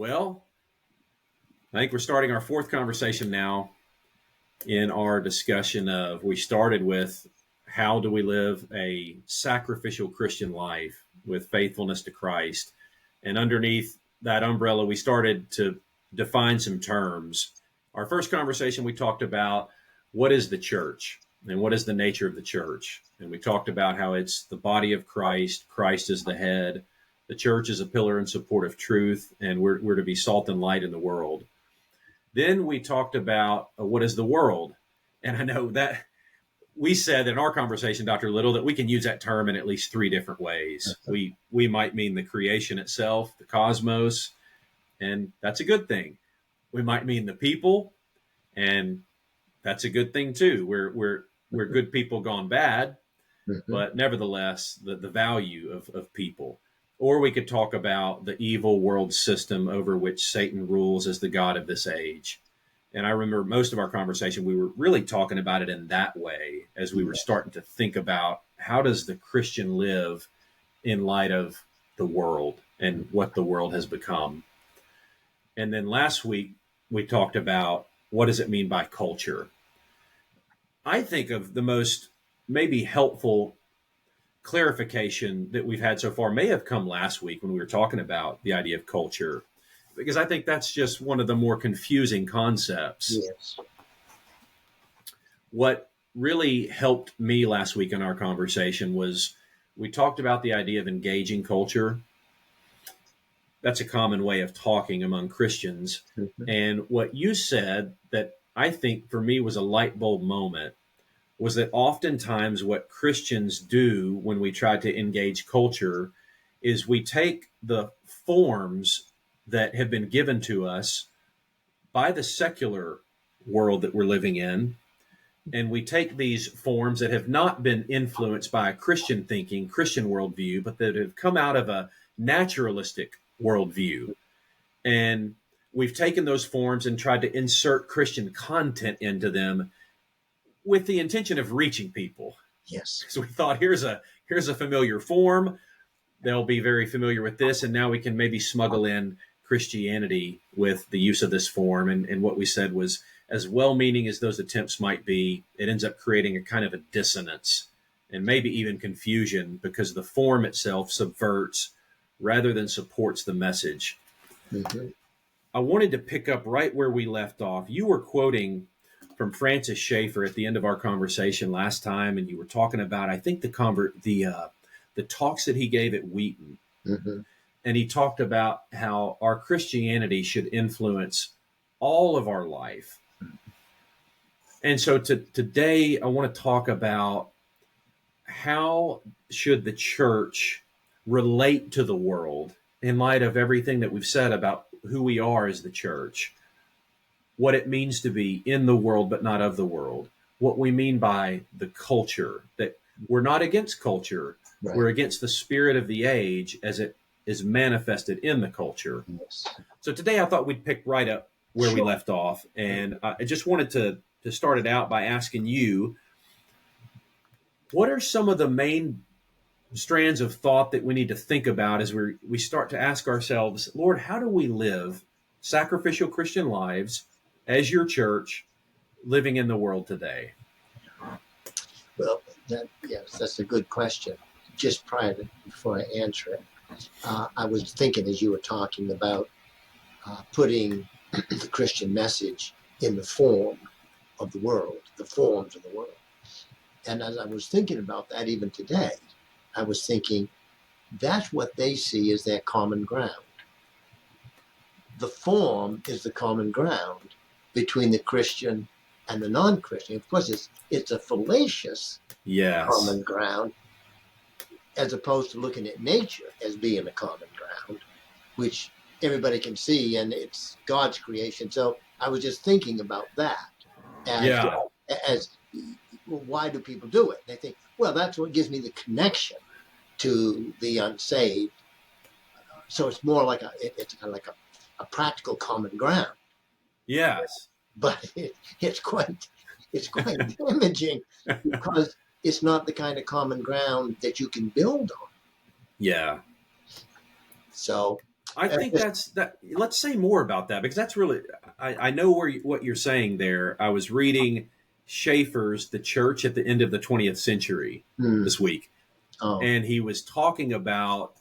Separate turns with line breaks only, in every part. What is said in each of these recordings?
Well, I think we're starting our fourth conversation now in our discussion of we started with how do we live a sacrificial Christian life with faithfulness to Christ. And underneath that umbrella, we started to define some terms. Our first conversation, we talked about what is the church and what is the nature of the church. And we talked about how it's the body of Christ, Christ is the head, the church is a pillar and support of truth, and we're to be salt and light in the world. Then we talked about what is the world. And I know that we said in our conversation, Dr. Little, that we can use that term in at least three different ways. We might mean the creation itself, the cosmos, and that's a good thing. We might mean the people, and that's a good thing too. We're good people gone bad, but nevertheless, the value of people. Or we could talk about the evil world system over which Satan rules as the God of this age. And I remember most of our conversation, we were really talking about it in that way as we were starting to think about how does the Christian live in light of the world and what the world has become. And then last week, we talked about what does it mean by culture. I think of the most maybe helpful clarification that we've had so far may have come last week when we were talking about the idea of culture, because I think that's just one of the more confusing concepts.
Yes.
What really helped me last week in our conversation was we talked about the idea of engaging culture. That's a common way of talking among Christians. And what you said that I think for me was a light bulb moment was that oftentimes what Christians do when we try to engage culture is we take the forms that have been given to us by the secular world that we're living in, and we take these forms that have not been influenced by a Christian thinking, Christian worldview, but that have come out of a naturalistic worldview. And we've taken those forms and tried to insert Christian content into them with the intention of reaching people.
Yes.
So we thought, here's a familiar form. They'll be very familiar with this, and now we can maybe smuggle in Christianity with the use of this form. And what we said was, as well-meaning as those attempts might be, it ends up creating a kind of a dissonance and maybe even confusion because the form itself subverts rather than supports the message. I wanted to pick up right where we left off. You were quoting from Francis Schaeffer at the end of our conversation last time, and you were talking about, I think, the talks that he gave at Wheaton. And he talked about how our Christianity should influence all of our life. And so today I want to talk about how should the church relate to the world in light of everything that we've said about who we are as the church, what it means to be in the world but not of the world, what we mean by the culture, that we're not against culture,
Right.
We're against the spirit of the age as it is manifested in the culture.
Yes.
So today I thought we'd pick right up where we left off, and I just wanted to start it out by asking you, what are some of the main strands of thought that we need to think about as we start to ask ourselves, Lord, how do we live sacrificial Christian lives as your church living in the world today?
Well, yes, that's a good question. Just before I answer it, I was thinking as you were talking about putting the Christian message in the form of the world, the forms of the world. And as I was thinking about that even today, I was thinking that's what they see as their common ground. The form is the common ground between the Christian and the non-Christian. Of course, it's a fallacious common ground, as opposed to looking at nature as being a common ground, which everybody can see, and it's God's creation. So I was just thinking about that as well, why do people do it? They think, well, that's what gives me the connection to the unsaved. So it's more like it's kind of like a practical common ground.
Yes.
But it's quite damaging because it's not the kind of common ground that you can build on.
Yeah.
So
I think that's that. Let's say more about that because that's really. I know what you're saying there. I was reading Schaeffer's "The Church at the End of the 20th Century"
Hmm.
this week,
Oh,
and he was talking about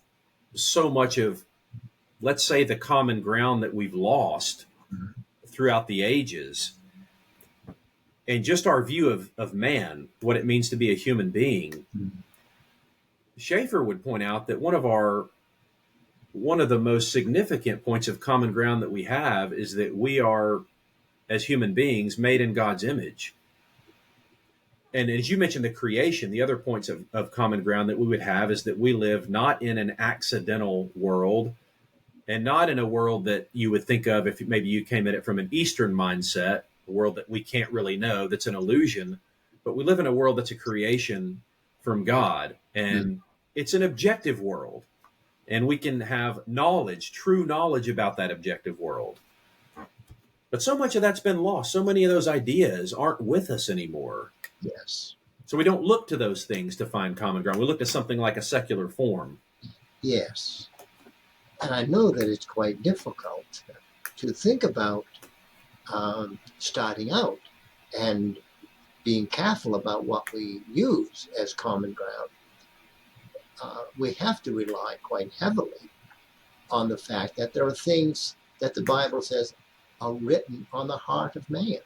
so much of, let's say, the common ground that we've lost throughout the ages, and just our view of man, what it means to be a human being.
hmm.
Schaeffer would point out that one of the most significant points of common ground that we have is that we are, as human beings, made in God's image. And as you mentioned, the creation, the other points of common ground that we would have is that we live not in an accidental world and not in a world that you would think of if maybe you came at it from an Eastern mindset, a world that we can't really know, that's an illusion. But we live in a world that's a creation from God,
Hmm.
and it's an objective world. And we can have knowledge, true knowledge about that objective world. But so much of that's been lost. So many of those ideas aren't with us anymore.
Yes.
So we don't look to those things to find common ground. We look to something like a secular form.
Yes. And I know that it's quite difficult to think about starting out and being careful about what we use as common ground. We have to rely quite heavily on the fact that there are things that the Bible says are written on the heart of man,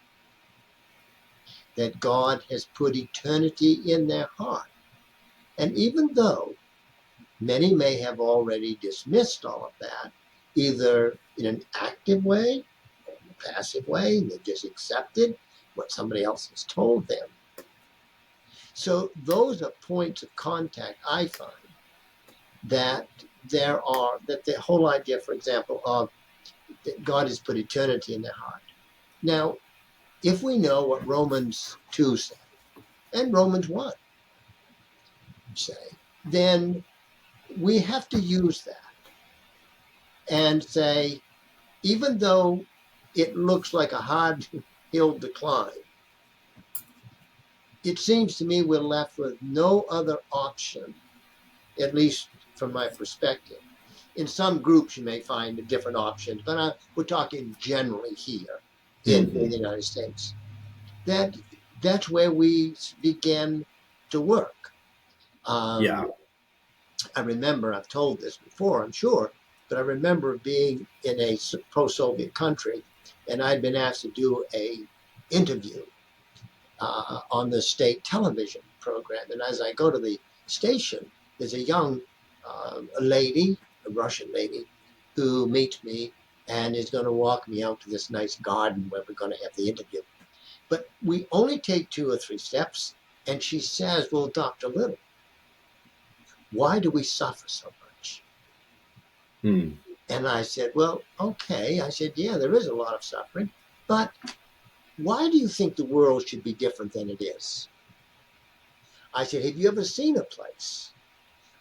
that God has put eternity in their heart. And even though many may have already dismissed all of that, either in an active way or a passive way, and they've just accepted what somebody else has told them. So those are points of contact, I find, that that the whole idea, for example, of that God has put eternity in their heart. Now, if we know what Romans 2 said, and Romans 1 say, then we have to use that and say, even though it looks like a hard hill to climb, it seems to me we're left with no other option, at least from my perspective. In some groups, you may find different options, but we're talking generally here in the United States. That's where we begin to work.
Yeah.
I remember, I've told this before, I'm sure, but I remember being in a post-Soviet country, and I'd been asked to do a interview on the state television program. And as I go to the station, there's a young lady, a Russian lady, who meets me and is going to walk me out to this nice garden where we're going to have the interview. But we only take 2 or 3 steps, and she says, "Well, Dr. Little, why do we suffer so much?"
Hmm.
And I said, "Well, okay." I said, "Yeah, there is a lot of suffering, but why do you think the world should be different than it is?" I said, "Have you ever seen a place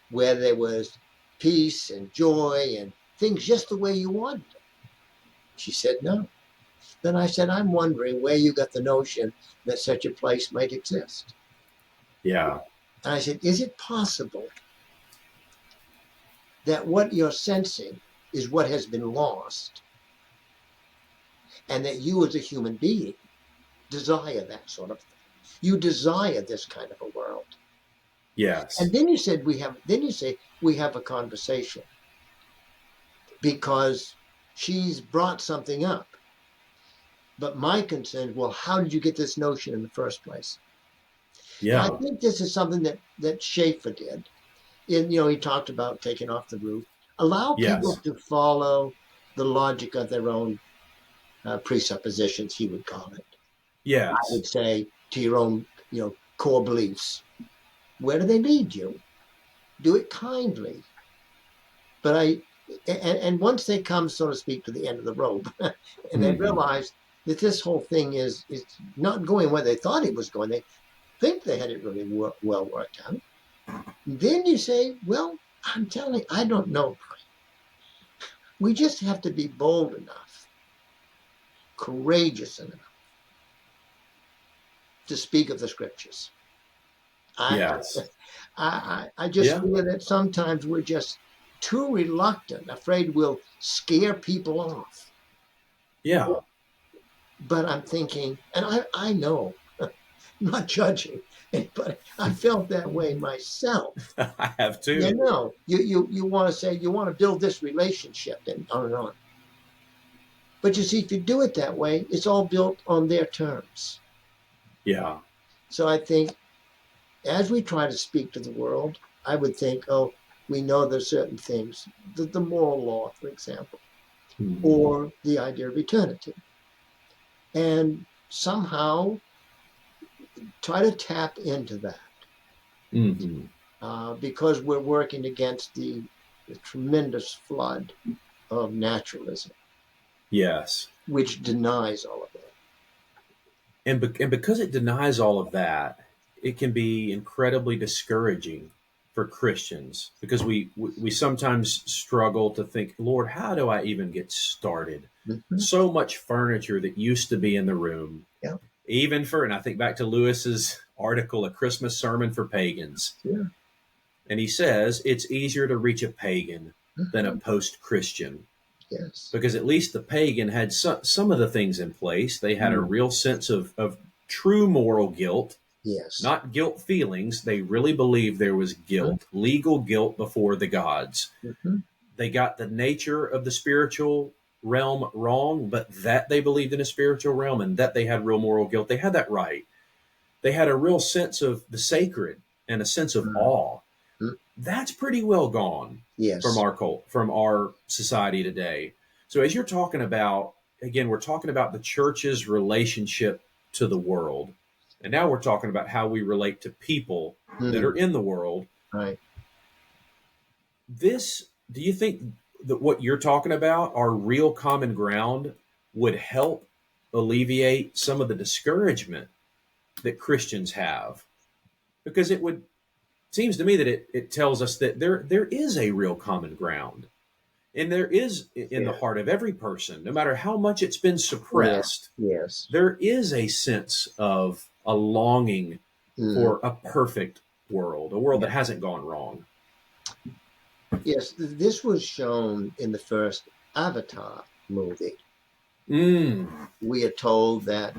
where there was peace and joy and things just the way you wanted them?" She said, "No." Then I said, "I'm wondering where you got the notion that such a place might exist."
Yeah.
And I said, "Is it possible that what you're sensing is what has been lost, and that you as a human being desire that sort of thing? You desire this kind of a world." And
Yes.
then you said then you say we have a conversation because she's brought something up. But my concern is, well, how did you get this notion in the first place? And I
Yeah.
think this is something that Schaeffer did. He talked about taking off the roof. Allow people
Yes.
to follow the logic of their own presuppositions, he would call it. I
Yes.
would say to your own, core beliefs. Where do they lead you? Do it kindly. But and once they come, so to speak, to the end of the rope, and they
Hmm.
realize that this whole thing is not going where they thought it was going, they think they had it really well worked out. Then you say, "Well, I'm telling you, I don't know. We just have to be bold enough, courageous enough to speak of the scriptures." I
Yes.
I just
Yeah.
feel that sometimes we're just too reluctant, afraid we'll scare people off.
Yeah.
But I'm thinking, and I know, I'm not judging anybody. I felt that way myself.
I have too.
You know, you want to say, you want to build this relationship and on and on. But you see, if you do it that way, it's all built on their terms.
Yeah.
So I think as we try to speak to the world, I would think, oh, we know there's certain things, the moral law, for example, or the idea of eternity. And somehow try to tap into that. Because we're working against the tremendous flood of naturalism.
Yes.
Which denies all of that.
And because it denies all of that, it can be incredibly discouraging for Christians, because we sometimes struggle to think, Lord, how do I even get started?
Mm-hmm.
So much furniture that used to be in the room.
Yeah.
Even for, and I think back to Lewis's article, A Christmas Sermon for Pagans.
Yeah.
And he says it's easier to reach a pagan than a post-Christian.
Yes.
Because at least the pagan had some of the things in place. They had a real sense of true moral guilt.
Yes.
Not guilt feelings. They really believed there was guilt, legal guilt before the gods.
Mm-hmm.
They got the nature of the spiritual realm wrong, but that they believed in a spiritual realm and that they had real moral guilt. They had that right. They had a real sense of the sacred and a sense of awe. That's pretty well gone from our society today. So as you're talking about, again, we're talking about the church's relationship to the world. And now we're talking about how we relate to people that are in the world.
Right.
Do you think that what you're talking about, our real common ground, would help alleviate some of the discouragement that Christians have? Because it seems to me that it tells us that there is a real common ground. And there is in the heart of every person, no matter how much it's been suppressed.
Yes.
There is a sense of a longing for a perfect world, a world that hasn't gone wrong.
Yes, this was shown in the first Avatar movie. We are told that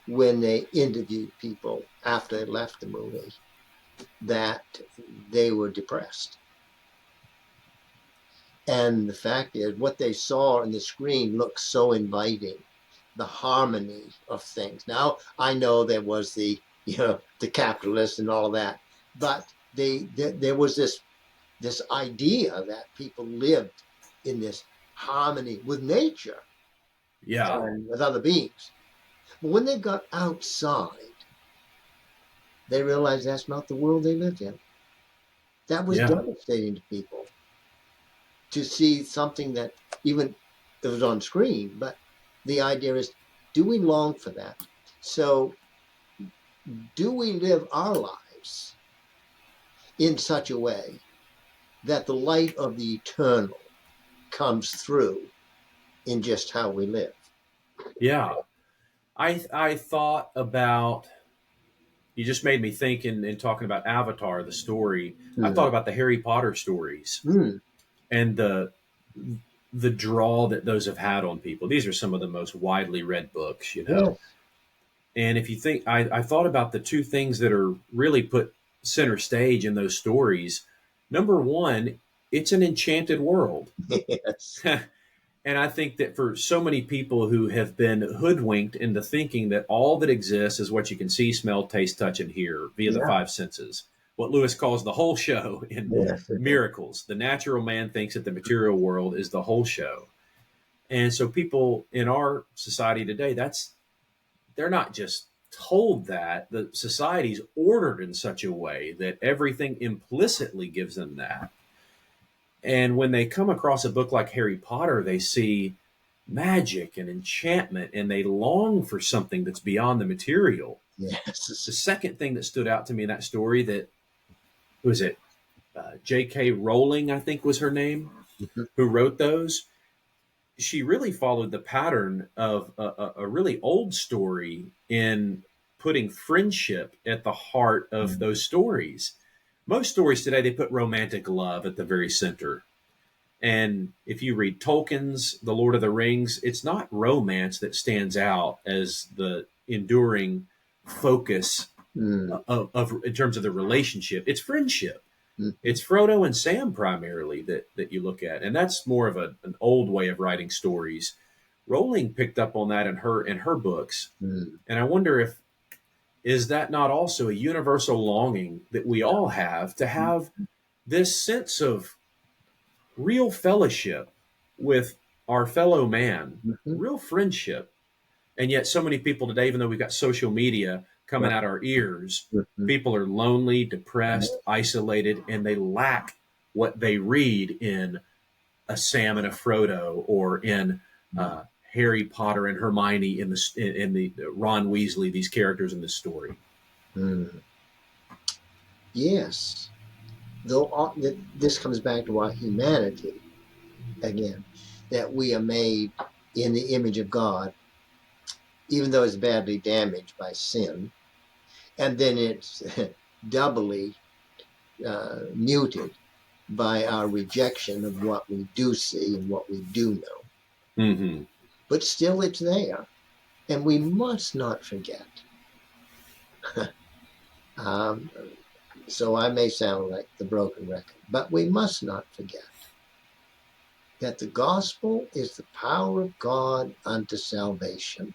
when they interviewed people after they left the movie, that they were depressed. And the fact is, what they saw on the screen looked so inviting, the harmony of things. Now, I know there was the capitalists and all that, but there was this idea that people lived in this harmony with nature, and with other beings. But when they got outside, they realized that's not the world they lived in. That was devastating to people, to see something that even that was on screen. But the idea is, do we long for that? So do we live our lives in such a way that the light of the eternal comes through in just how we live?
Yeah. I thought about, you just made me think in talking about Avatar, the story. I thought about the Harry Potter stories and the draw that those have had on people. These are some of the most widely read books,
Yes.
And if you think, I thought about the two things that are really put center stage in those stories. Number one, it's an enchanted world.
Yes.
And I think that for so many people who have been hoodwinked into thinking that all that exists is what you can see, smell, taste, touch, and hear via the five senses, what Lewis calls the whole show in Miracles. The natural man thinks that the material world is the whole show. And so people in our society today, they're not just told that. The society's ordered in such a way that everything implicitly gives them that. And when they come across a book like Harry Potter, they see magic and enchantment, and they long for something that's beyond the material.
Yes.
The second thing that stood out to me in that story, that was it, J.K. Rowling, I think was her name, who wrote those. She really followed the pattern of a really old story in putting friendship at the heart of those stories. most stories today, they put romantic love at the very center. And if you read Tolkien's The Lord of the Rings, it's not romance that stands out as the enduring focus
Mm,
of in terms of the relationship. It's friendship.
mm,
It's Frodo and Sam primarily that you look at, and that's more of an old way of writing stories. Rowling picked up on that in her books,
mm.
and I wonder if is that not also a universal longing that we all to have this sense of real fellowship with our fellow man,
Mhm.
real friendship. And yet, so many people today, even though we've got social media coming
Right.
at our ears,
Mhm.
people are lonely, depressed, isolated, and they lack what they read in a Sam and a Frodo, or in Harry Potter and Hermione, in the Ron Weasley, these characters in the story.
Mm. Yes. This comes back to our humanity again, that we are made in the image of God, even though it's badly damaged by sin, and then it's doubly muted by our rejection of what we do see and what we do know.
Mm-hmm.
But still, it's there, and we must not forget. um, so I may sound like the broken record, but we must not forget that the gospel is the power of God unto salvation,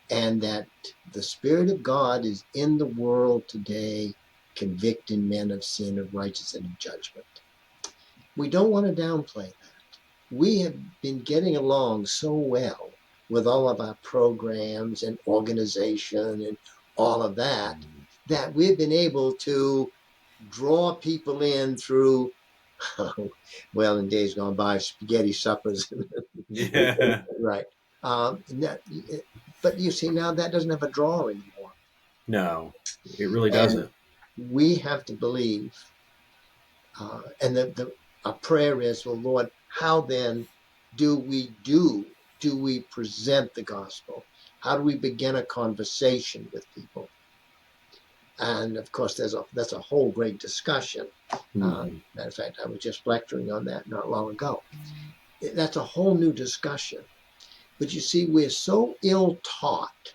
and that the Spirit of God is in the world today, convicting men of sin, of righteousness, and of judgment. We don't want to downplay that. We have been getting along so well with all of our programs and organization and all of that, that we've been able to draw people in through, well, in days gone by, spaghetti suppers.
Yeah.
Right. But you see, now that doesn't have a draw anymore.
No, it really
And
doesn't.
we have to believe. And our prayer is, well, Lord, how then do we present the gospel? How do we begin a conversation with people? And of course, that's a whole great discussion.
Mm-hmm.
Matter of fact, I was just lecturing on that not long ago. That's a whole new discussion. But you see, we're so ill taught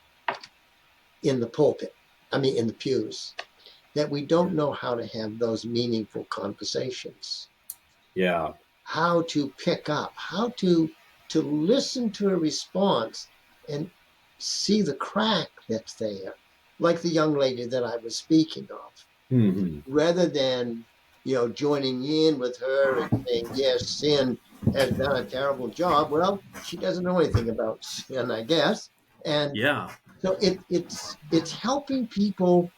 in the pulpit, in the pews, that we don't know how to have those meaningful conversations,
Yeah.
how to pick up, how to listen to a response and see the crack that's there, like the young lady that I was speaking of,
Mm-hmm.
rather than joining in with her and saying, yes, sin has done a terrible job. Well, she doesn't know anything about sin, I guess. And
Yeah.
so it's helping people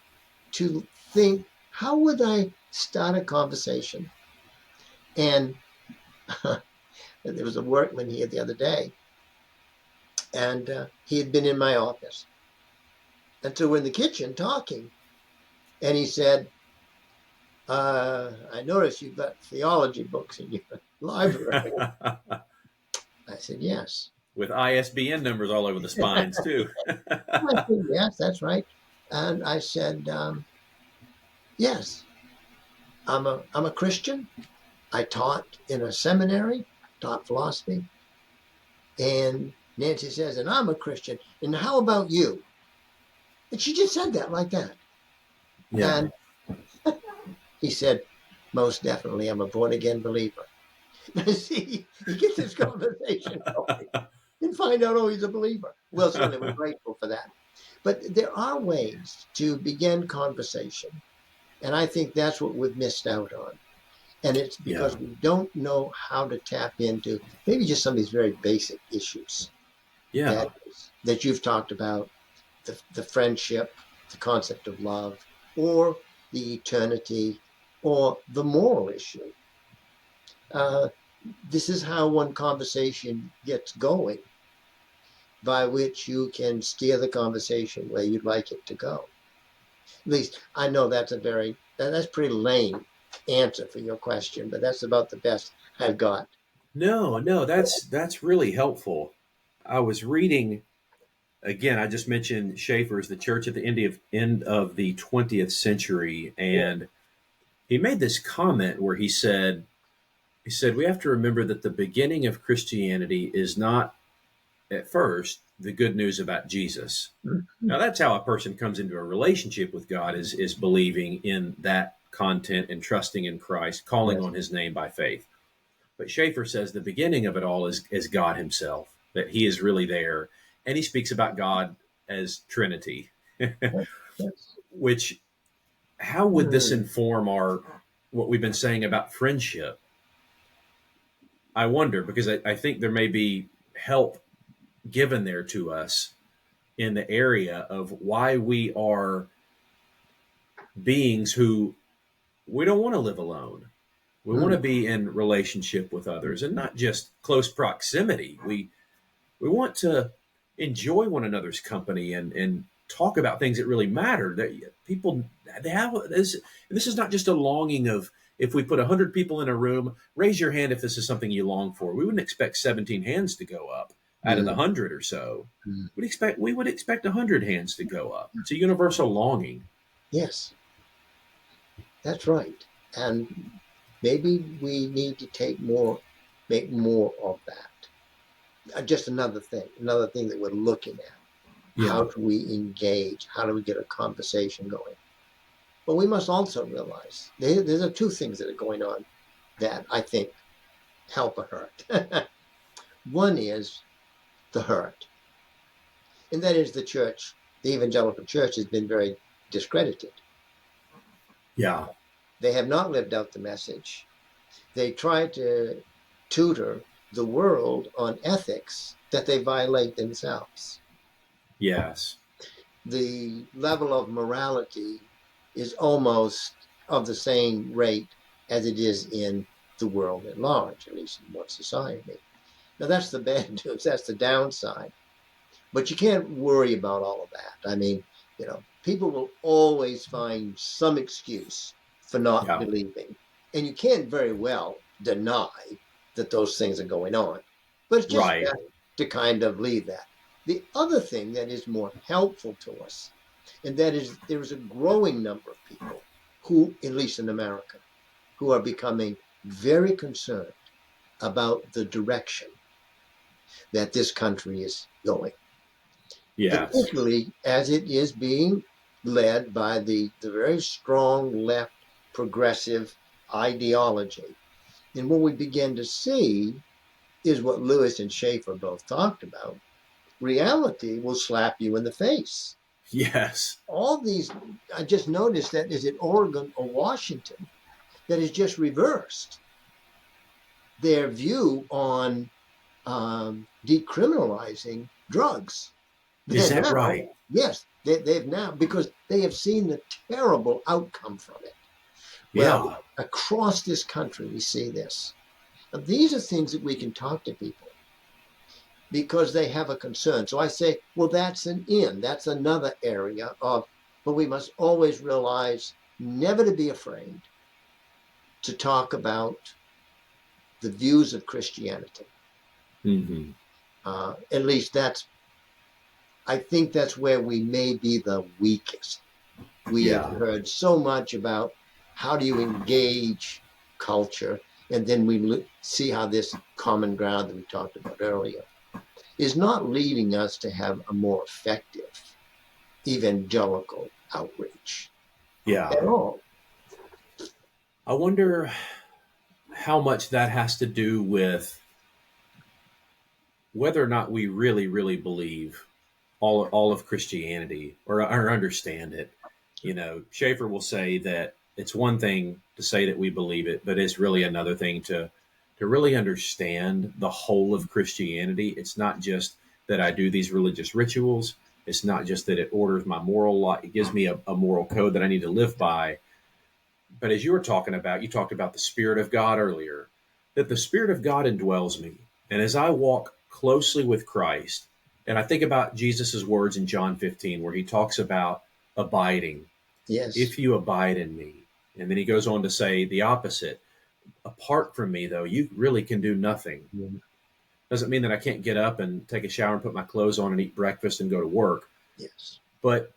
to think, how would I start a conversation? And there was a workman here the other day, and he had been in my office. And so we're in the kitchen talking, and he said, I noticed you've got theology books in your library. I said, yes.
With ISBN numbers all over the spines too.
I said, yes, that's right. And I said, yes, I'm a Christian. I taught in a seminary, taught philosophy. And Nancy says, and I'm a Christian. And how about you? And she just said that like that.
Yeah.
And he said, most definitely, I'm a born again believer. See, he gets this conversation going and find out, oh, he's a believer. Well, certainly we're grateful for that. But there are ways to begin conversation. And I think that's what we've missed out on. And it's
Yeah.
because we don't know how to tap into maybe just some of these very basic issues
Yeah.
that you've talked about, the friendship, the concept of love, or the eternity, or the moral issue. Uh, this is how one conversation gets going, by which you can steer the conversation where you'd like it to go. At least I know that's pretty lame answer for your question, but that's about the best I've got.
No, no, that's really helpful. I was reading again, I just mentioned Schaeffer's the church at the end of the 20th century, and he made this comment where he said we have to remember that the beginning of Christianity is not at first the good news about Jesus. Now that's how a person comes into a relationship with God is believing in that content and trusting in Christ, calling
Yes.
on his name by faith. But Schaeffer says the beginning of it all is God himself, that he is really there. And he speaks about God as Trinity,
Yes.
which how would this inform what we've been saying about friendship? I wonder, because I think there may be help given there to us in the area of why we are beings who we don't want to live alone. We want to be in relationship with others and not just close proximity. We want to enjoy one another's company and talk about things that really matter. That people they have this is not just a longing of if we put 100 people in a room, raise your hand if this is something you long for. We wouldn't expect 17 hands to go up out of the 100 or so. We would expect 100 hands to go up. It's a universal longing.
Yes, that's right. And maybe we need to make more of that. Just another thing that we're looking at. How do we engage? How do we get a conversation going? But we must also realize there's two things that are going on that I think help a hurt. One is the hurt, and that is the church. The evangelical church has been very discredited.
Yeah.
They have not lived out the message. They try to tutor the world on ethics that they violate themselves.
Yes.
The level of morality is almost of the same rate as it is in the world at large, at least in one society. Now that's the bad news, that's the downside. But you can't worry about all of that. I mean, people will always find some excuse for not believing. And you can't very well deny that those things are going on. But it's just better to kind of leave that. The other thing that is more helpful to us, and that is there is a growing number of people who, at least in America, who are becoming very concerned about the direction that this country is going.
Yes.
Particularly as it is being led by the very strong left progressive ideology. And what we begin to see is what Lewis and Schaeffer both talked about. Reality will slap you in the face.
Yes.
All these, I just noticed that is it Oregon or Washington that is just reversed their view on decriminalizing drugs.
Is that
now,
right?
Yes, they've now, because they have seen the terrible outcome from it. Well, across this country, we see this. And these are things that we can talk to people because they have a concern. So I say, well, that's that's another area of, but we must always realize never to be afraid to talk about the views of Christianity.
Mm-hmm.
At least I think that's where we may be the weakest. We have heard so much about how do you engage culture, and then we see how this common ground that we talked about earlier is not leading us to have a more effective evangelical outreach at all.
I wonder how much that has to do with whether or not we really, really believe all of Christianity or understand it. Schaeffer will say that it's one thing to say that we believe it, but it's really another thing to really understand the whole of Christianity. It's not just that I do these religious rituals. It's not just that it orders my moral life. It gives me a moral code that I need to live by. But as you talked about the Spirit of God earlier, that the Spirit of God indwells me. And as I walk closely with Christ, and I think about Jesus's words in John 15, where he talks about abiding.
Yes.
If you abide in me. And then he goes on to say the opposite. Apart from me, though, you really can do nothing.
Mm-hmm.
Doesn't mean that I can't get up and take a shower and put my clothes on and eat breakfast and go to work.
Yes.
But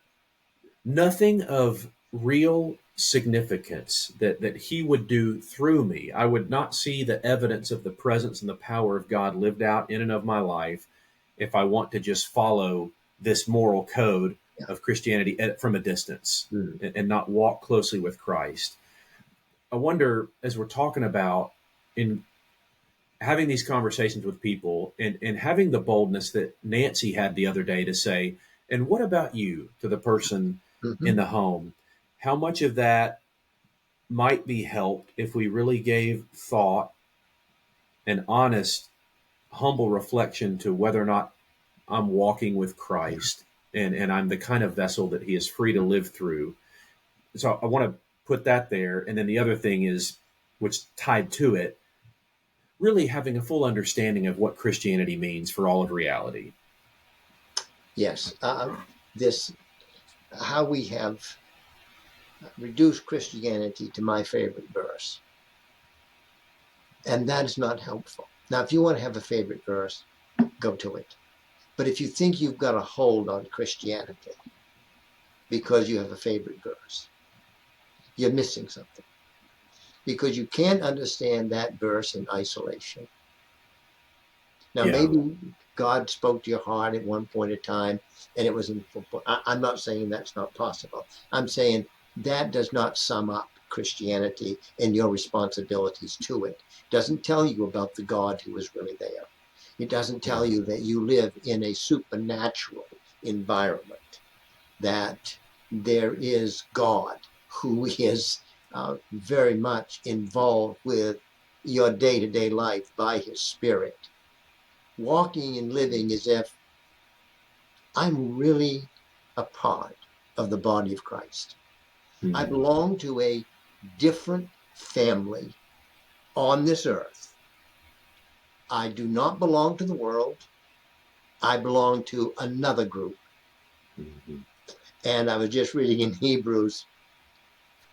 nothing of real significance that he would do through me. I would not see the evidence of the presence and the power of God lived out in and of my life if I want to just follow this moral code
Yeah.
of Christianity from a distance
Mm.
and not walk closely with Christ. I wonder, as we're talking about in having these conversations with people and having the boldness that Nancy had the other day to say, and what about you, to the person
Mm-hmm.
in the home? How much of that might be helped if we really gave thought and honest, humble reflection to whether or not I'm walking with Christ and I'm the kind of vessel that he is free to live through. So I want to put that there. And then the other thing is, which tied to it, really having a full understanding of what Christianity means for all of reality.
Yes. This, how we have reduced Christianity to my favorite verse. And that is not helpful. Now, if you want to have a favorite verse, go to it. But if you think you've got a hold on Christianity because you have a favorite verse, you're missing something. Because you can't understand that verse in isolation. Now,
Yeah.
maybe God spoke to your heart at one point in time, and it was in. I'm not saying that's not possible. I'm saying that does not sum up Christianity and your responsibilities to it. It doesn't tell you about the God who is really there. It doesn't tell you that you live in a supernatural environment, that there is God who is very much involved with your day-to-day life by his Spirit. Walking and living as if I'm really a part of the body of Christ.
Mm-hmm.
I belong to a different family on this earth. I do not belong to the world. I belong to another group.
Mm-hmm.
And I was just reading in Hebrews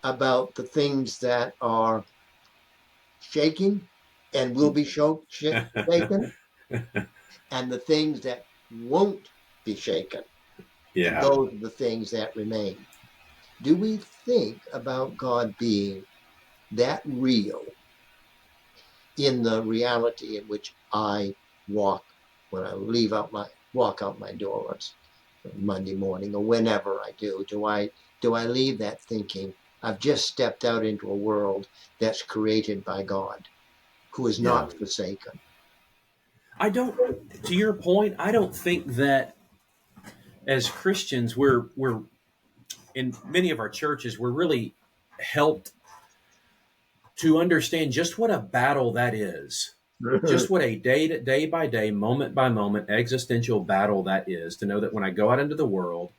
about the things that are shaking and will be shaken, and the things that won't be shaken.
Yeah.
And those are the things that remain. Do we think about God being that real in the reality in which I walk when I walk out my doors Monday morning or whenever I do? Do I leave that thinking I've just stepped out into a world that's created by God, who is not forsaken?
I don't, to your point, I don't think that as Christians, we're in many of our churches, we're really helped to understand just what a battle that is. Just what a day by day, moment by moment existential battle that is, to know that when I go out into the world,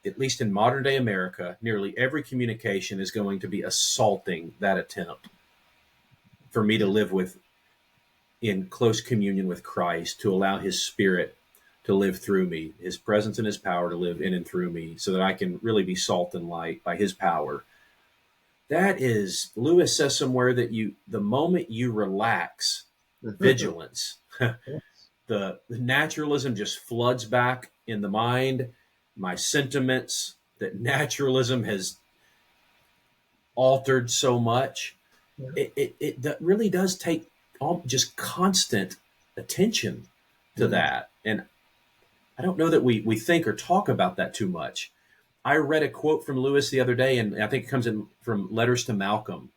at least in modern day America, nearly every communication is going to be assaulting that attempt for me to live with in close communion with Christ, to allow his Spirit to live through me, his presence and his power to live in and through me, so that I can really be salt and light by his power. That is, Lewis says somewhere that the moment you relax vigilance, the naturalism just floods back in the mind, my sentiments that naturalism has altered so much. It really does take just constant attention to that. And I don't know that we think or talk about that too much. I read a quote from Lewis the other day, and I think it comes in from Letters to Malcolm,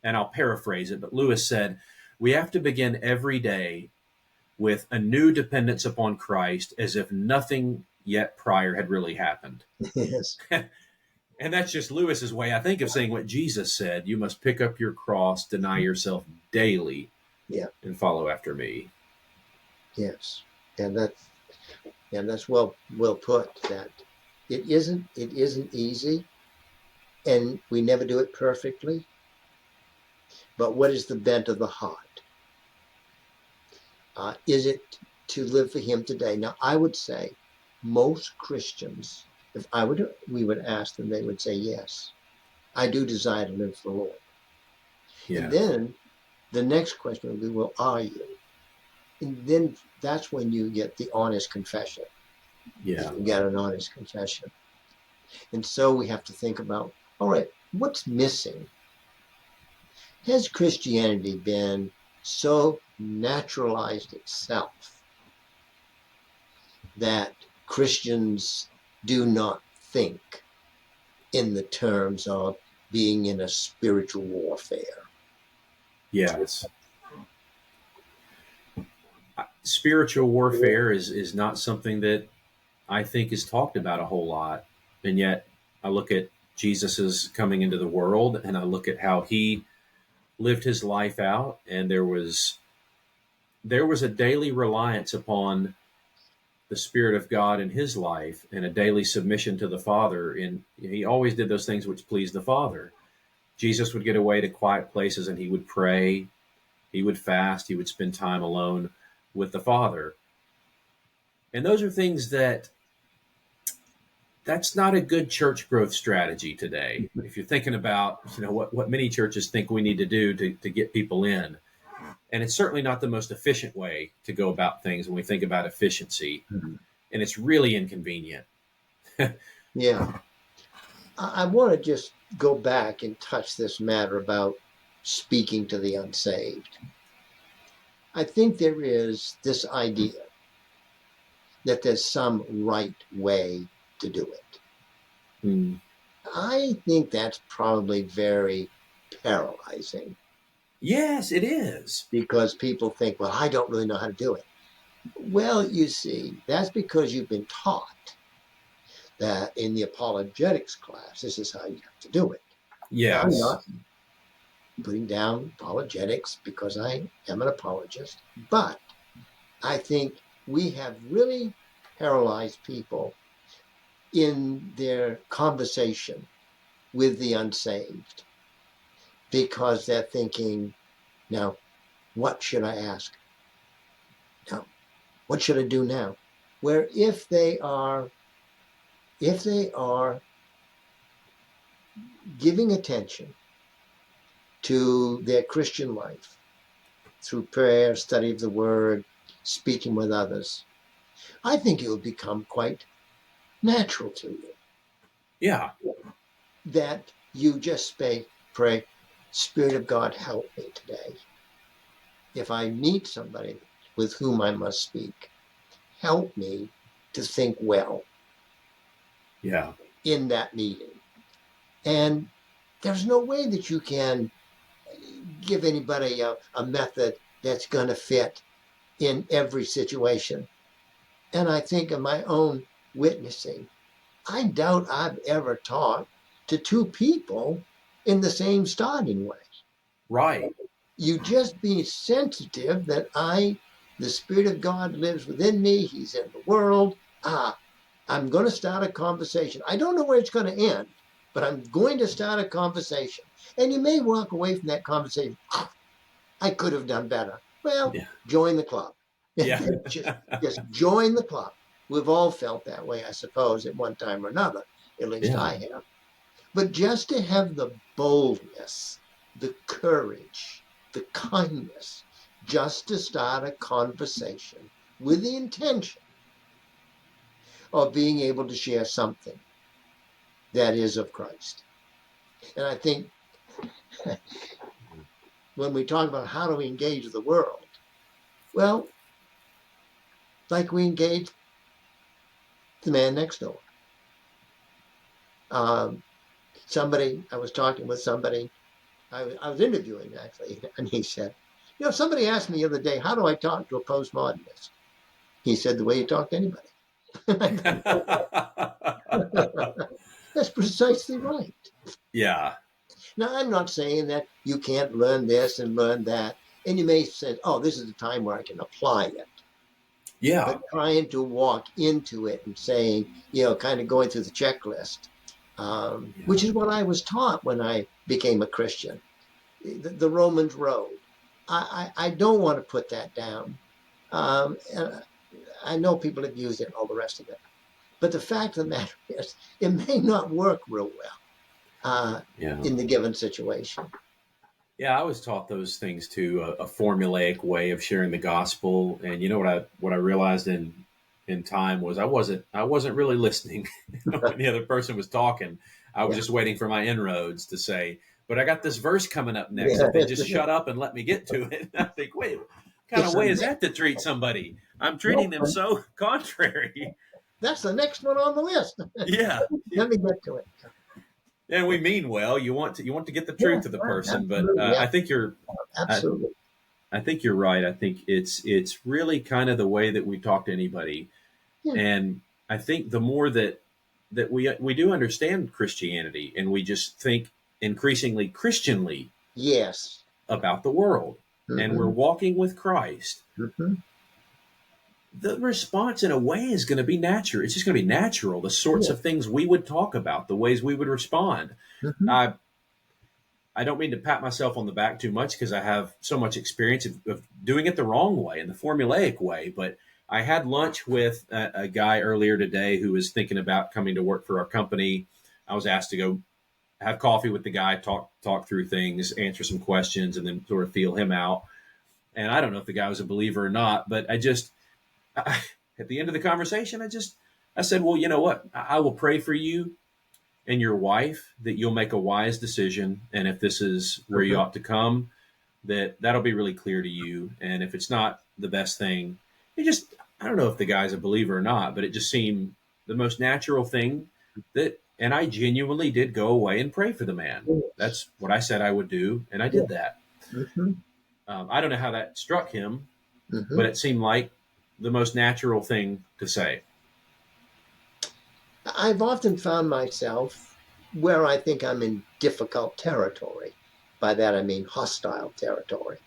and I'll paraphrase it, but Lewis said, "We have to begin every day with a new dependence upon Christ as if nothing yet prior had really happened."
Yes.
And that's just Lewis's way, I think, of saying what Jesus said: you must pick up your cross, deny yourself daily, and follow after me.
Yes. And that's well put. That it isn't easy, and we never do it perfectly. But what is the bent of the heart? Is it to live for him today? Now, I would say most Christians, we would ask them, they would say, yes, I do desire to live for the Lord.
Yeah.
And then the next question would be, well, are you? And then that's when you get the honest confession.
Yeah.
You get an honest confession. And so we have to think about, all right, what's missing? Has Christianity been so naturalized itself that Christians do not think in the terms of being in a spiritual warfare?
Yes. Spiritual warfare is not something that I think is talked about a whole lot. And yet I look at Jesus's coming into the world and I look at how he lived his life out, and there was a daily reliance upon the Spirit of God in his life and a daily submission to the Father. And he always did those things which pleased the Father. Jesus would get away to quiet places and he would pray, he would fast, he would spend time alone with the Father. And those are things that's not a good church growth strategy today. If you're thinking about, what many churches think we need to do to get people in. And it's certainly not the most efficient way to go about things when we think about efficiency. And it's really inconvenient.
Yeah. I want to just go back and touch this matter about speaking to the unsaved. I think there is this idea that there's some right way to do it.
Mm.
I think that's probably very paralyzing.
Yes, it is.
Because people think, well, I don't really know how to do it. Well, you see, that's because you've been taught that in the apologetics class, this is how you have to do it. Now, I'm
Yes.
not putting down apologetics because I am an apologist, but I think we have really paralyzed people in their conversation with the unsaved because they're thinking, now, what should I ask? Now, what should I do now? Where if they are giving attention to their Christian life through prayer, study of the word, speaking with others, I think it will become quite natural to you.
Yeah.
That you just pray, Spirit of God, help me today. If I meet somebody with whom I must speak, help me to think well.
Yeah.
In that meeting. And there's no way that you can give anybody a method that's going to fit in every situation. And I think of my own witnessing, I doubt I've ever talked to two people in the same starting way.
Right.
You just be sensitive that the Spirit of God lives within me. He's in the world. I'm going to start a conversation. I don't know where it's going to end, but I'm going to start a conversation. And you may walk away from that conversation. I could have done better. Well,
Yeah.
join the club.
Yeah.
just join the club. We've all felt that way, I suppose, at one time or another. At least
Yeah.
I have. But just to have the boldness, the courage, the kindness, just to start a conversation with the intention of being able to share something that is of Christ. And I think when we talk about how do we engage the world, well, like we engage the man next door. I was talking with somebody, I was interviewing actually, and he said, somebody asked me the other day, how do I talk to a postmodernist? He said, the way you talk to anybody. That's precisely right.
Yeah.
Now, I'm not saying that you can't learn this and learn that. And you may say, oh, this is the time where I can apply it.
Yeah.
But trying to walk into it and saying, kind of going through the checklist, which is what I was taught when I became a Christian, the Romans Road. I don't want to put that down. And I know people have used it and all the rest of it. But the fact of the matter is, it may not work real well
Yeah.
in the given situation.
Yeah, I was taught those things too, a formulaic way of sharing the gospel. And you know what I realized in time was I wasn't really listening when the other person was talking. I was
Yeah.
just waiting for my inroads to say, but I got this verse coming up next.
Yeah.
If they just shut up and let me get to it. And I think, wait, what kind
It's
of
the
way is
next,
that to treat somebody? I'm treating
nope,
them so contrary.
that's the next one on the list.
Yeah.
Let me get to it.
And we mean well. You want to get the
Yeah,
truth to the
right,
person, but
absolutely. Yeah,
I think I,
absolutely.
I think you're right. I think it's really kind of the way that we talk to anybody,
Yeah.
and I think the more that we do understand Christianity, and we just think increasingly Christianly
Yes.
about the world, and we're
Mm-hmm.
walking with Christ,
Mm-hmm.
the response in a way is going to be natural. It's just going to be natural. The sorts
Yeah.
of things we would talk about, the ways we would respond.
Mm-hmm.
I don't mean to pat myself on the back too much because I have so much experience of doing it the wrong way and the formulaic way. But I had lunch with a guy earlier today who was thinking about coming to work for our company. I was asked to go have coffee with the guy, talk through things, answer some questions, and then sort of feel him out. And I don't know if the guy was a believer or not, but at the end of the conversation, I said, well, you know what? I will pray for you and your wife that you'll make a wise decision, and if this is where you
Mm-hmm.
ought to come, that'll be really clear to you. And if it's not the best thing, it just I don't know if the guy's a believer or not, but it just seemed the most natural thing that and I genuinely did go away and pray for the man.
Yes.
That's what I said I would do, and I
Yeah.
did that.
Mm-hmm.
I don't know how that struck him,
Mm-hmm.
but it seemed like the most natural thing to say.
I've often found myself where I think I'm in difficult territory. By that I mean hostile territory.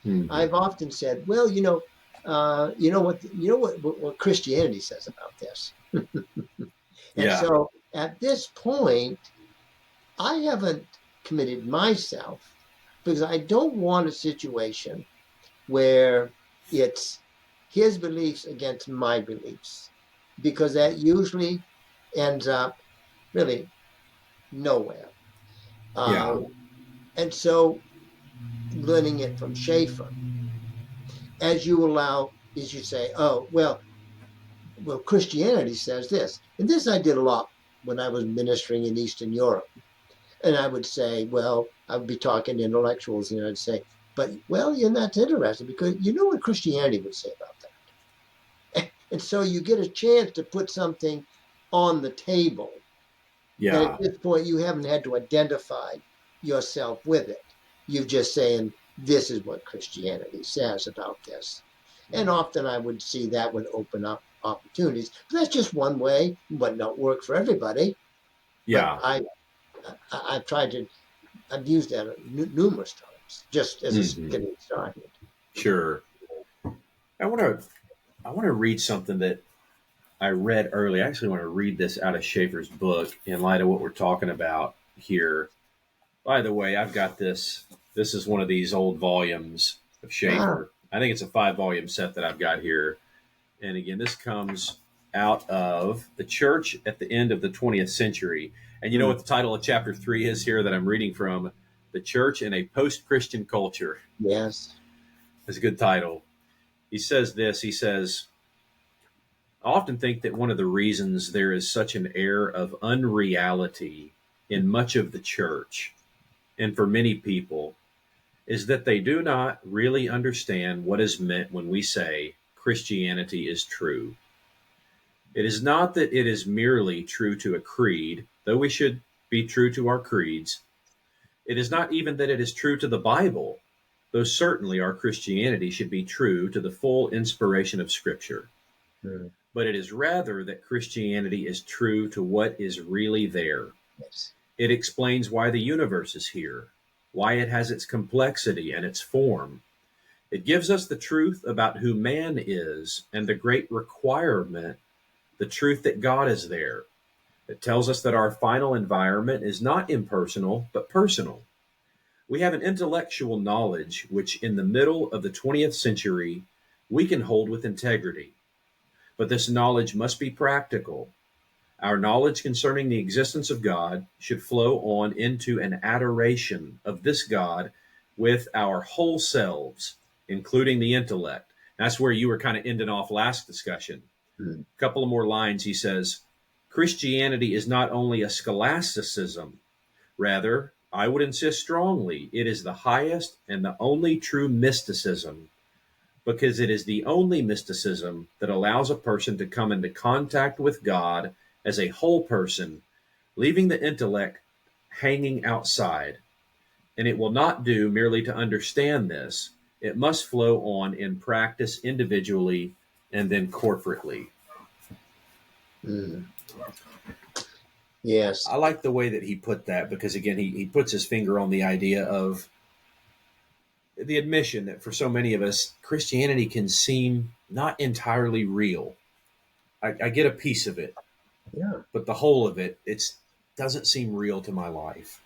Mm-hmm.
I've often said, well, what Christianity says about this. And
Yeah,
so at this point, I haven't committed myself because I don't want a situation where it's his beliefs against my beliefs, because that usually ends up really nowhere.
yeah,
And so learning it from Schaeffer, as you say, oh, well, Christianity says this. And this I did a lot when I was ministering in Eastern Europe. And I would say, well, I would be talking to intellectuals and I'd say, but, well, that's interesting because you know what Christianity would say about that. And so you get a chance to put something on the table that at
yeah,
this point you haven't had to identify yourself with it. You're just saying, this is what Christianity says about this. And often I would see that would open up opportunities. But that's just one way, but not work for everybody. But
yeah.
I've tried to, I've used that numerous times just as a
Mm-hmm.
getting started.
Sure. I want to I want to read something that I read early. I actually want to read this out of Schaeffer's book in light of what we're talking about here. By the way, I've got this. This is one of these old volumes of
Ah,
Schaeffer. I think it's a 5 volume set that I've got here. And again, this comes out of the church at the end of the 20th century. And you know what the title of chapter 3 is here that I'm reading from? The Church in a Post Christian Culture.
yes.
It's a good title. He says this. He says, I often think that one of the reasons there is such an air of unreality in much of the church and for many people is that they do not really understand what is meant when we say Christianity is true. It is not that it is merely true to a creed, though we should be true to our creeds. It is not even that it is true to the Bible, though certainly our Christianity should be true to the full inspiration of Scripture.
Mm,
But it is rather that Christianity is true to what is really there.
yes.
It explains why the universe is here, why it has its complexity and its form. It gives us the truth about who man is and the great requirement, the truth that God is there. It tells us that our final environment is not impersonal, but personal. We have an intellectual knowledge which, in the middle of the 20th century, we can hold with integrity. But this knowledge must be practical. Our knowledge concerning the existence of God should flow on into an adoration of this God with our whole selves, including the intellect. That's where you were kind of ending off last discussion.
Hmm.
A couple of more lines. He says, Christianity is not only a scholasticism, rather, I would insist strongly, it is the highest and the only true mysticism, because it is the only mysticism that allows a person to come into contact with God as a whole person, leaving the intellect hanging outside. And it will not do merely to understand this. It must flow on in practice individually and then corporately.
Hmm. Yes.
I like the way that he put that because, again, he puts his finger on the idea of the admission that for so many of us, Christianity can seem not entirely real. I get a piece of it,
Yeah.
but the whole of it doesn't seem real to my life.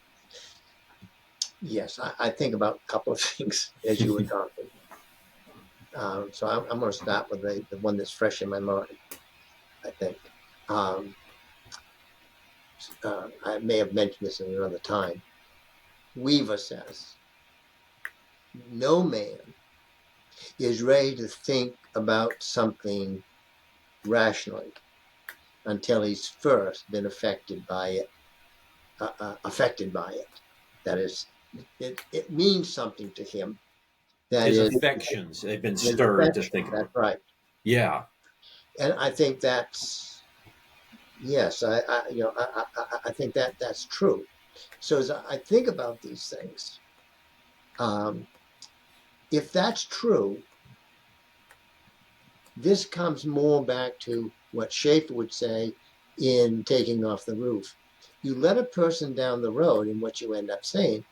Yes. I think about a couple of things as you were talking. So I'm going to start with the one that's fresh in my mind, I think. I may have mentioned this in another time. Weaver says, no man is ready to think about something rationally until he's first been affected by it. That is, it means something to him. That
His
is,
affections, they've been
his
stirred to
affection.
think
That's
about.
right.
Yeah.
And I think that's yes. I think that's true. So as I think about these things, um, if that's true, this comes more back to what Schaeffer would say in Taking Off the Roof. You let a person down the road, and what you end up saying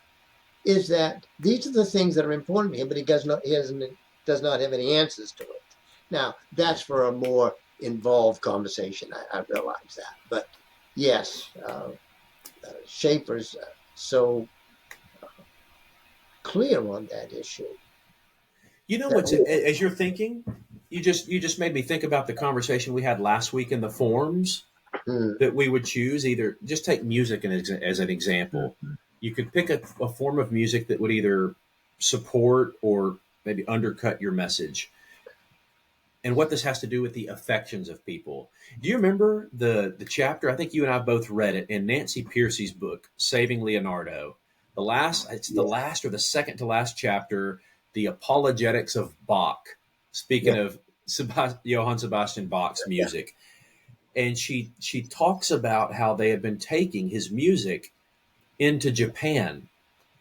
is that these are the things that are important to him, but he does not have any answers to it. Now, that's for a more involved conversation. I realize that, but yes, Schaeffer's so clear on that issue.
You know what's
That,
as you're thinking, you just made me think about the conversation we had last week in the forums
mm,
that we would choose. Either just take music as an example. You could pick a form of music that would either support or maybe undercut your message. And what this has to do with the affections of people. Do you remember the chapter? I think you and I both read it in Nancy Pearcey's book, Saving Leonardo. It's the
yeah,
last or the second to last chapter, The Apologetics of Bach.
yeah,
Speaking of Johann Sebastian Bach's
yeah,
music. And she talks about how they had been taking his music into Japan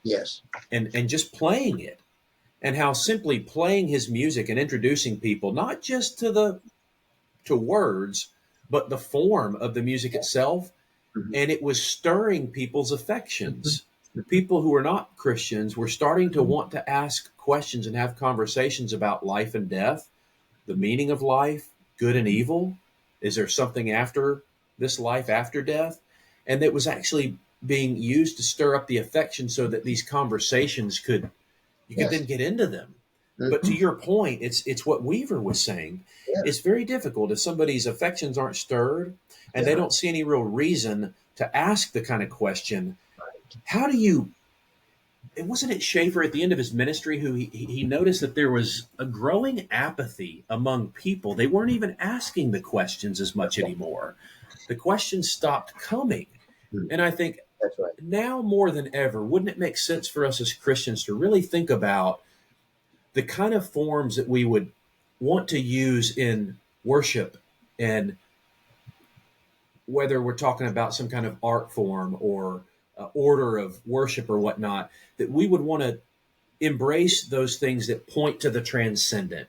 yes,
and just playing it, and how simply playing his music and introducing people not just to words, but the form of the music itself.
mhm,
And it was stirring people's
mhm,
affections.
mhm,
People who were not Christians were starting to want to ask questions and have conversations about life and death, the meaning of life, good and evil. Is there something after this life, after death? And it was actually being used to stir up the affection so that these conversations you could then
yes,
get into them. But to
mhm,
your point, it's what Weaver was saying.
yeah,
It's very difficult if somebody's affections aren't stirred and they
yeah,
don't see any real reason to ask the kind of question. How do you? It wasn't it Schaefer at the end of his ministry who he noticed that there was a growing apathy among people. They weren't even asking the questions as much anymore. The questions stopped coming,
mhm,
and I think
that's right.
now more than ever, wouldn't it make sense for us as Christians to really think about the kind of forms that we would want to use in worship, and whether we're talking about some kind of art form or order of worship or whatnot, that we would want to embrace those things that point to the transcendent,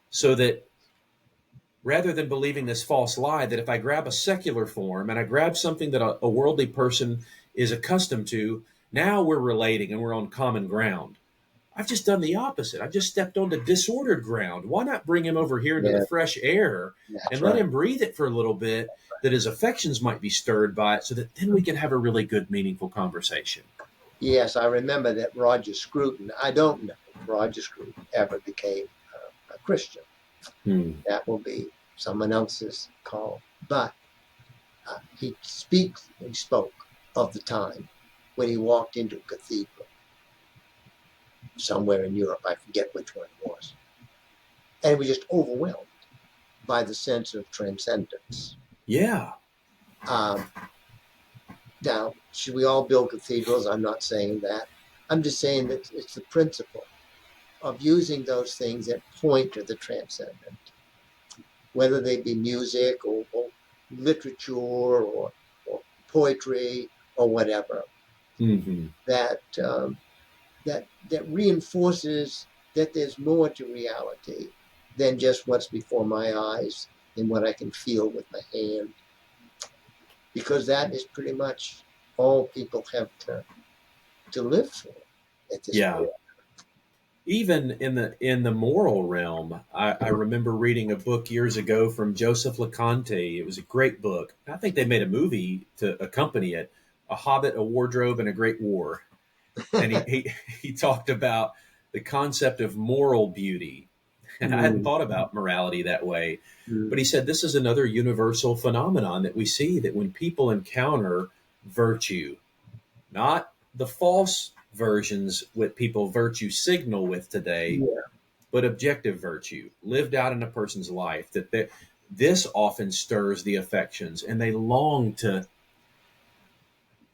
so that rather than believing this false lie that if I grab a secular form and I grab something that a worldly person is accustomed to, now we're relating and we're on common ground. I've just done the opposite. I've just stepped onto disordered ground. Why not bring him over here into the
Yeah,
fresh air
that's
and let
right.
him breathe it for a little bit, that his affections might be stirred by it, so that then we can have a really good, meaningful conversation?
Yes, I remember that Roger Scruton. I don't know if Roger Scruton ever became a Christian.
Hmm.
That will be someone else's call. But he spoke of the time when he walked into a cathedral somewhere in Europe. I forget which one it was. And it was just overwhelmed by the sense of transcendence.
Yeah.
Um, Now, should we all build cathedrals? I'm not saying that. I'm just saying that it's the principle of using those things that point to the transcendent, whether they be music or literature or poetry or whatever,
Mm-hmm.
that, that reinforces that there's more to reality than just what's before my eyes and what I can feel with my hand, because that is pretty much all people have to live for at this
Yeah.
point.
Even in the moral realm, I remember reading a book years ago from Joseph LeConte. It was a great book. I think they made a movie to accompany it, A Hobbit, a Wardrobe, and a Great War. And he talked about the concept of moral beauty. And I hadn't
Mm,
thought about morality that way.
mm,
But he said this is another universal phenomenon that we see, that when people encounter virtue, not the false versions what people virtue signal with today,
yeah,
but objective virtue lived out in a person's life, this often stirs the affections and they long to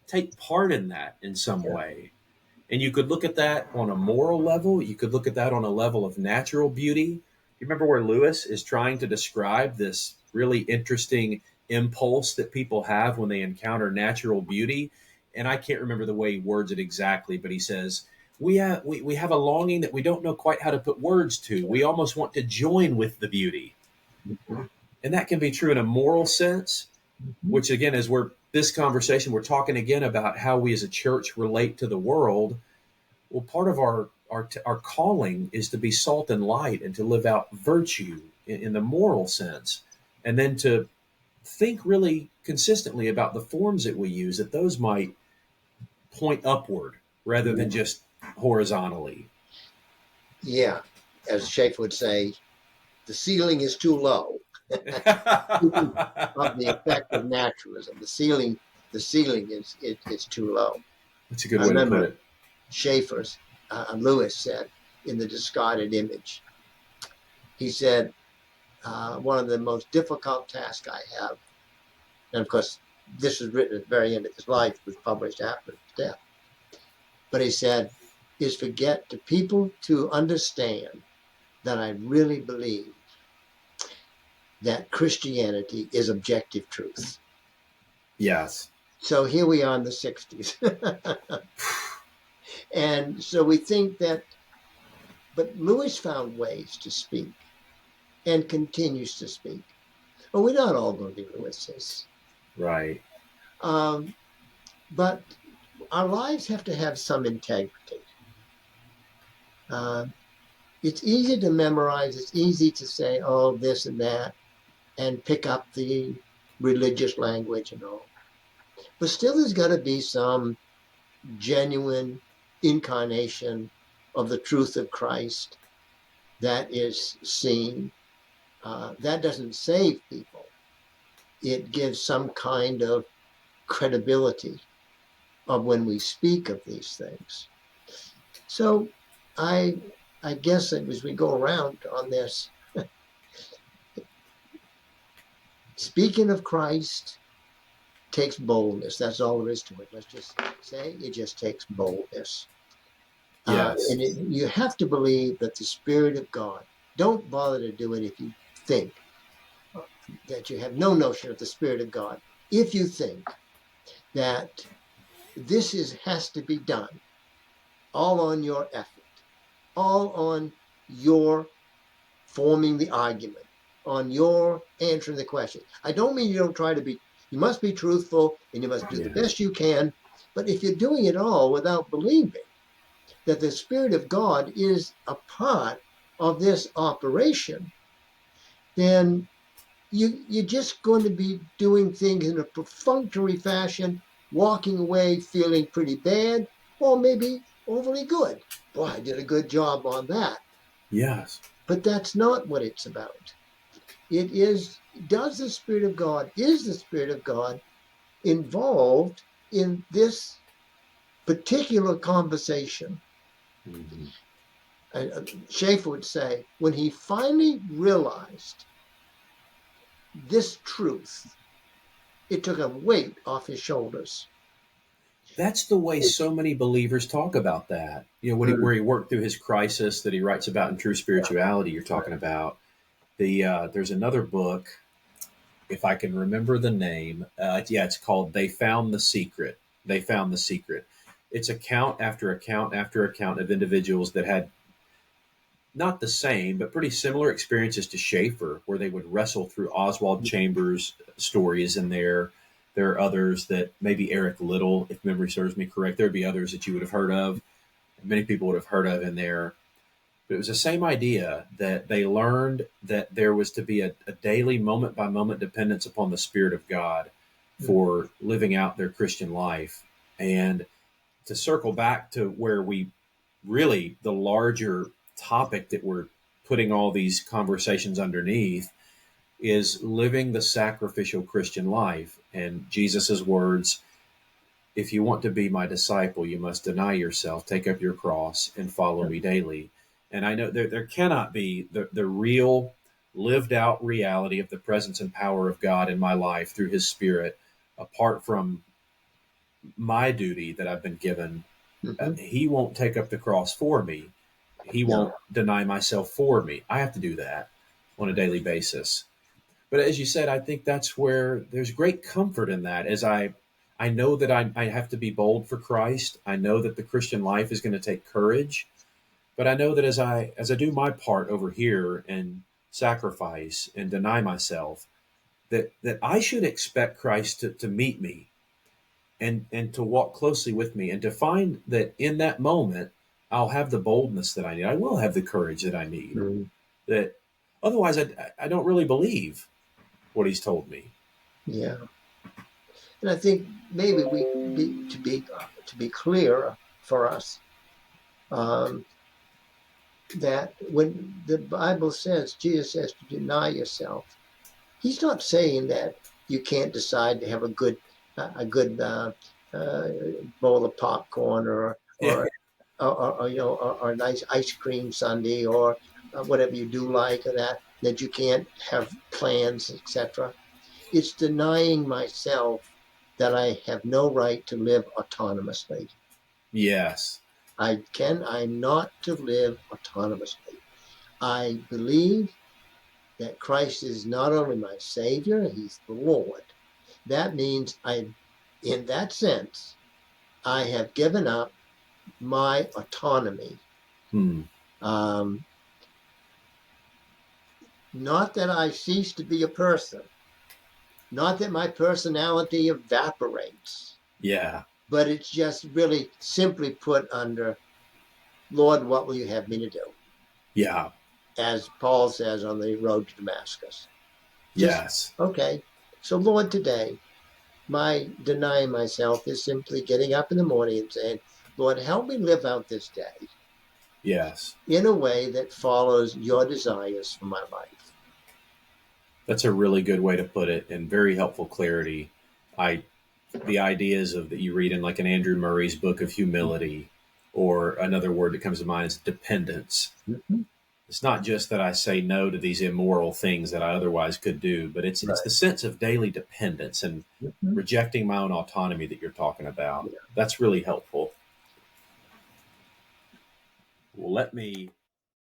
take part in that in some
yeah,
way. And you could look at that on a moral level. You could look at that on a level of natural beauty. You remember where Lewis is trying to describe this really interesting impulse that people have when they encounter natural beauty? And I can't remember the way he words it exactly, but he says, we have a longing that we don't know quite how to put words to. We almost want to join with the beauty.
mhm,
And that can be true in a moral sense,
mhm,
which again, as we're this conversation, we're talking again about how we as a church relate to the world. Well, part of our calling is to be salt and light and to live out virtue in the moral sense, and then to think really consistently about the forms that we use, that those might point upward rather
yeah.
than just horizontally.
Yeah, as Schaefer would say, the ceiling is too low. Speaking of the effect of naturalism, the ceiling is too low.
That's a good
I
way to put
remember
it.
Schaefer's Lewis said in The Discarded Image. He said, one of the most difficult tasks I have, and of course this was written at the very end of his life, was published after his death. But he said, is to get to people to understand that I really believe that Christianity is objective truth.
Yes.
So here we are in the 60s. And so we think that, but Lewis found ways to speak and continues to speak. Well, we're not all going to be Lewis's.
Right.
Um, but our lives have to have some integrity. Uh, it's easy to memorize, it's easy to say, oh, this and that, and pick up the religious language and all. But still, there's got to be some genuine incarnation of the truth of Christ that is seen. That doesn't save people. It gives some kind of credibility of when we speak of these things. So I I guess that as we go around on this, speaking of Christ takes boldness. That's all there is to it. Let's just say it just takes boldness.
Yes.
You have to believe that the Spirit of God, don't bother to do it if you think that you have no notion of the Spirit of God. If you think that has to be done all on your effort, all on your forming the argument, on your answering the question. I don't mean you don't try to be, you must be truthful and you must do the
Yes.
best you can. But if you're doing it all without believing that the Spirit of God is a part of this operation, then you're just going to be doing things in a perfunctory fashion, walking away feeling pretty bad, or maybe overly good. Boy, I did a good job on that.
Yes.
But that's not what it's about. It is, is the Spirit of God involved in this particular conversation?
Mhm.
Schaeffer would say, when he finally realized this truth, it took a weight off his shoulders.
That's the way so many believers talk about that. Where he worked through his crisis that he writes about in True Spirituality. You're talking about there's another book, if I can remember the name. It's called "They Found the Secret." They found the secret. It's account after account after account of individuals that had not the same, but pretty similar experiences to Schaeffer, where they would wrestle through Oswald Chambers' stories in there. There are others that maybe Eric Little, if memory serves me correct, there'd be others that you would have heard of, many people would have heard of in there. But it was the same idea that they learned that there was to be a daily moment by moment dependence upon the Spirit of God for living out their Christian life. And to circle back to where we really, the larger topic that we're putting all these conversations underneath is living the sacrificial Christian life. And Jesus's words, if you want to be my disciple, you must deny yourself, take up your cross, and follow me daily. And I know there cannot be the real lived out reality of the presence and power of God in my life through his Spirit apart from my duty that I've been given. He won't take up the cross for me. He won't deny myself for me. I have to do that on a daily basis. But as you said, I think that's where there's great comfort in that. As I know that I have to be bold for Christ. I know that the Christian life is going to take courage. But I know that as I do my part over here and sacrifice and deny myself, that I should expect Christ to meet me and to walk closely with me and to find that in that moment, I'll have the boldness that I need. I will have the courage that I need. That otherwise I don't really believe what he's told me.
Yeah. And I think maybe to be clear for us, that when the Bible says, Jesus says to deny yourself, he's not saying that you can't decide to have a good bowl of popcorn or a nice ice cream sundae or whatever you do like, or that you can't have plans, etc. It's denying myself that I have no right to live autonomously.
Yes.
I'm not to live autonomously. I believe that Christ is not only my Savior, he's the Lord. That means in that sense, I have given up my autonomy. Not that I cease to be a person, not that my personality evaporates.
Yeah.
But it's just really simply put under, Lord, what will you have me to do?
Yeah.
As Paul says on the road to Damascus.
Yes.
Okay. So Lord, today, my denying myself is simply getting up in the morning and saying, Lord, help me live out this day.
Yes.
In a way that follows your desires for my life.
That's a really good way to put it and very helpful clarity. The ideas that you read in like an Andrew Murray's book of humility, or another word that comes to mind is dependence. It's not just that I say no to these immoral things that I otherwise could do, but it's the sense of daily dependence and rejecting my own autonomy that you're talking about. That's really helpful. Well, let me